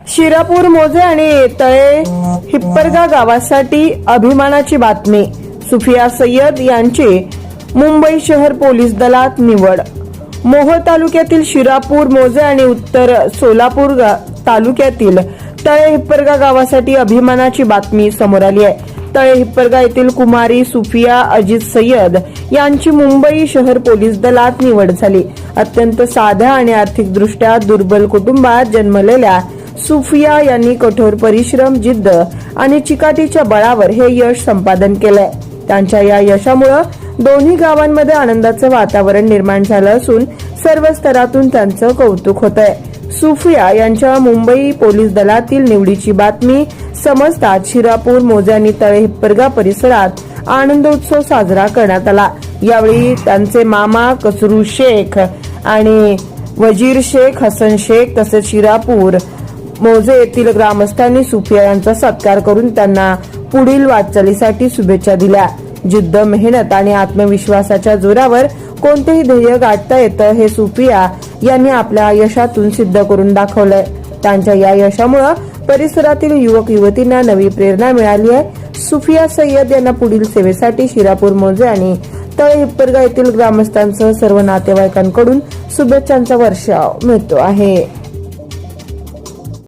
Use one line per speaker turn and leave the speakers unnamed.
शिरापूर मोजे आणि तळे हिप्परगा गावासाठी अभिमानाची बातमी। सुफिया सय्यद यांची मुंबई शहर पोलीस दलात निवड। मोहोळ तालुक्यातील शिरापूर मोजे आणि उत्तर सोलापूर तालुक्यातील तळे हिप्परगा गावासाठी अभिमानाची बातमी समोर आली आहे। तळे हिप्परगा येथील कुमारी सुफिया अजित सय्यद यांची मुंबई शहर पोलीस दलात निवड झाली। अत्यंत साध्या आणि आर्थिकदृष्ट्या दुर्बल कुटुंबात जन्मलेल्या सुफिया यांनी कठोर परिश्रम, जिद्द आणि चिकाटीच्या बळावर हे यश संपादन केलंय। त्यांच्या या यशामुळे दोन्ही गावांमध्ये आनंदाचं वातावरण निर्माण झालं असून सर्व स्तरातून त्यांचं कौतुक होतंय। सुफिया यांच्या मुंबई पोलीस दलातील निवडीची बातमी समजताच शिरापूर मोजे आणि तळे हिप्परगा परिसरात आनंदोत्सव साजरा करण्यात आला। यावेळी त्यांचे मामा कसरू शेख आणि वजीर शेख, हसन शेख तसेच शिरापूर मोजे येथील ग्रामस्थांनी सुफिया यांचा सत्कार करून त्यांना पुढील वाटचालीसाठी शुभेच्छा दिल्या। जिद्द, मेहनत आणि आत्मविश्वासाच्या जोरावर कोणतेही ध्येय गाठता येतं हे सुफिया यांनी आपल्या यशातून सिद्ध करून दाखवलंय। त्यांच्या या यशामुळे परिसरातील युवक युवतींना नवी प्रेरणा मिळाली आहे। सुफिया सय्यद यांना पुढील सेवेसाठी शिरापूर मोजे आणि तळे हिप्परगा येथील ग्रामस्थांसह सर्व नातेवाईकांकडून शुभेच्छांचा वर्षाव मिळतो आहे।